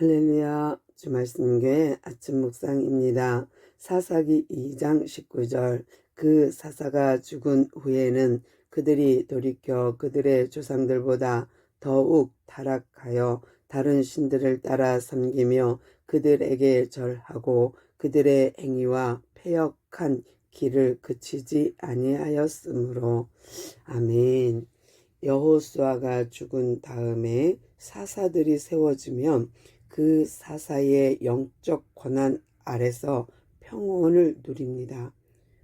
할렐루야. 주 말씀교회 아침 묵상입니다. 사사기 2장 19절. 그 사사가 죽은 후에는 그들이 돌이켜 그들의 조상들보다 더욱 타락하여 다른 신들을 따라 섬기며 그들에게 절하고 그들의 행위와 패역한 길을 그치지 아니하였으므로. 아멘. 여호수아가 죽은 다음에 사사들이 세워지면 그 사사의 영적 권한 아래서 평온을 누립니다.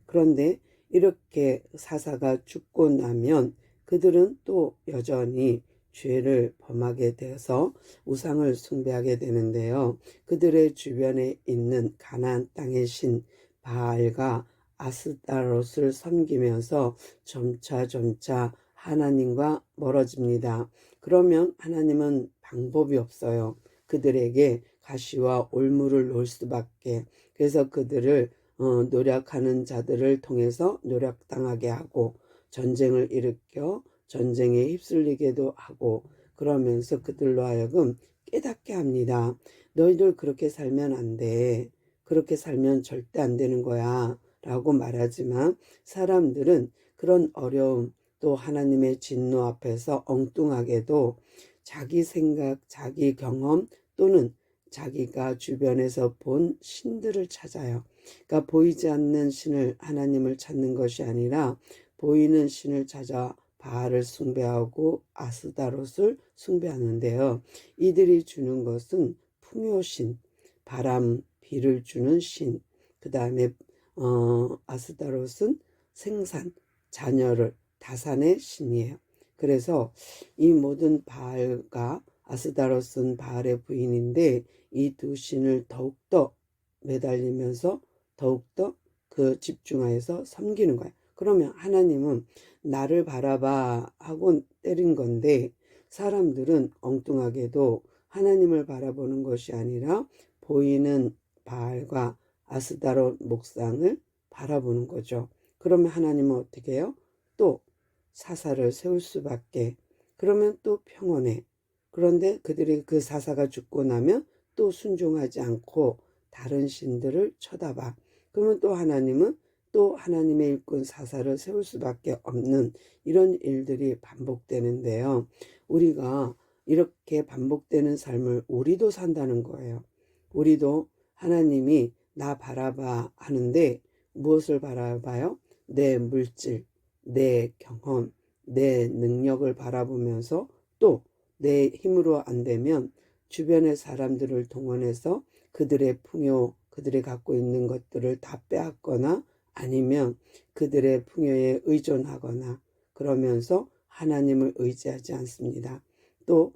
그런데 이렇게 사사가 죽고 나면 그들은 또 여전히 죄를 범하게 되어서 우상을 숭배하게 되는데요. 그들의 주변에 있는 가나안 땅의 신 바알과 아스타롯을 섬기면서 점차 하나님과 멀어집니다. 그러면 하나님은 방법이 없어요. 그들에게 가시와 올무를 놓을 수밖에. 그래서 그들을 노력하는 자들을 통해서 노력당하게 하고 전쟁을 일으켜 전쟁에 휩쓸리게도 하고, 그러면서 그들로 하여금 깨닫게 합니다. 너희들 그렇게 살면 안 돼. 그렇게 살면 절대 안 되는 거야 라고 말하지만 사람들은 그런 어려움 또 하나님의 진노 앞에서 엉뚱하게도 자기 생각, 자기 경험 또는 자기가 주변에서 본 신들을 찾아요. 그러니까 보이지 않는 신을, 하나님을 찾는 것이 아니라 보이는 신을 찾아 바알을 숭배하고 아스다롯을 숭배하는데요. 이들이 주는 것은 풍요신, 바람, 비를 주는 신, 그 다음에 아스다롯은 생산, 자녀를, 다산의 신이에요. 그래서 이 모든 바알과 아스다롯은 바알의 부인인데 이 두 신을 더욱더 매달리면서 더욱더 그 집중하여서 섬기는 거예요. 그러면 하나님은 나를 바라봐 하고 때린 건데 사람들은 엉뚱하게도 하나님을 바라보는 것이 아니라 보이는 바알과 아스다롯 목상을 바라보는 거죠. 그러면 하나님은 어떻게 해요? 또 사사를 세울 수밖에. 그러면 또 평온해. 그런데 그들이 그 사사가 죽고 나면 또 순종하지 않고 다른 신들을 쳐다봐. 그러면 또 하나님은 또 하나님의 일꾼 사사를 세울 수밖에 없는 이런 일들이 반복되는데요. 우리가 이렇게 반복되는 삶을 우리도 산다는 거예요. 우리도 하나님이 나 바라봐 하는데 무엇을 바라봐요? 내 물질, 내 경험, 내 능력을 바라보면서 또 내 힘으로 안 되면 주변의 사람들을 동원해서 그들의 풍요, 그들이 갖고 있는 것들을 다 빼앗거나 아니면 그들의 풍요에 의존하거나 그러면서 하나님을 의지하지 않습니다. 또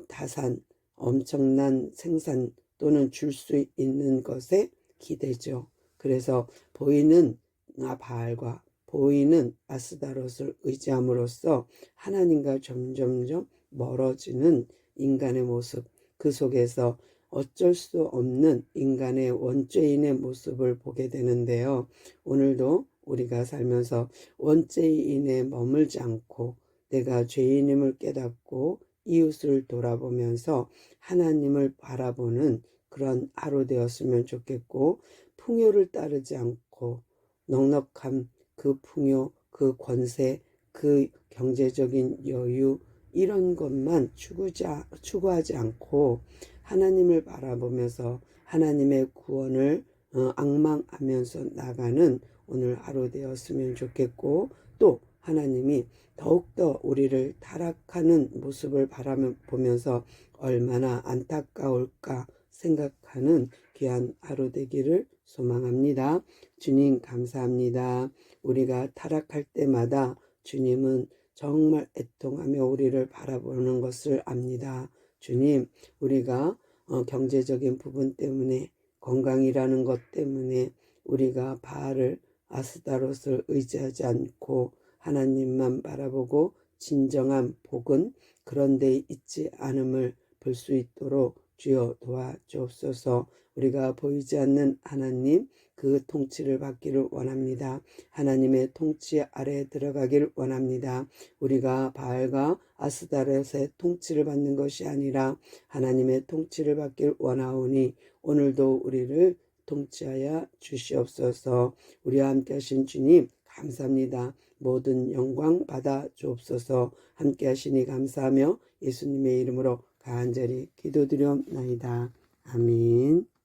다산, 엄청난 생산 또는 줄 수 있는 것에 기대죠. 그래서 보이는 바알과 보이는 아스다롯을 의지함으로써 하나님과 점점점 멀어지는 인간의 모습, 그 속에서 어쩔 수 없는 인간의 원죄인의 모습을 보게 되는데요. 오늘도 우리가 살면서 원죄인에 머물지 않고 내가 죄인임을 깨닫고 이웃을 돌아보면서 하나님을 바라보는 그런 하루 되었으면 좋겠고, 풍요를 따르지 않고 넉넉함, 그 풍요, 그 권세, 그 경제적인 여유 이런 것만 추구하지 않고 하나님을 바라보면서 하나님의 구원을 앙망하면서 나가는 오늘 하루 되었으면 좋겠고, 또 하나님이 더욱더 우리를 타락하는 모습을 바라보면서 얼마나 안타까울까 생각하는 귀한 하루 되기를 소망합니다. 주님 감사합니다. 우리가 타락할 때마다 주님은 정말 애통하며 우리를 바라보는 것을 압니다. 주님, 우리가 경제적인 부분 때문에, 건강이라는 것 때문에 우리가 바알을, 아스다롯을 의지하지 않고 하나님만 바라보고 진정한 복은 그런 데 있지 않음을 볼 수 있도록 주여 도와주옵소서. 우리가 보이지 않는 하나님 그 통치를 받기를 원합니다. 하나님의 통치 아래에 들어가길 원합니다. 우리가 바알과 아스다롯의 통치를 받는 것이 아니라 하나님의 통치를 받길 원하오니 오늘도 우리를 통치하여 주시옵소서. 우리와 함께 하신 주님 감사합니다. 모든 영광 받아 주옵소서. 함께 하시니 감사하며 예수님의 이름으로 간절히 기도드리옵나이다. 아멘.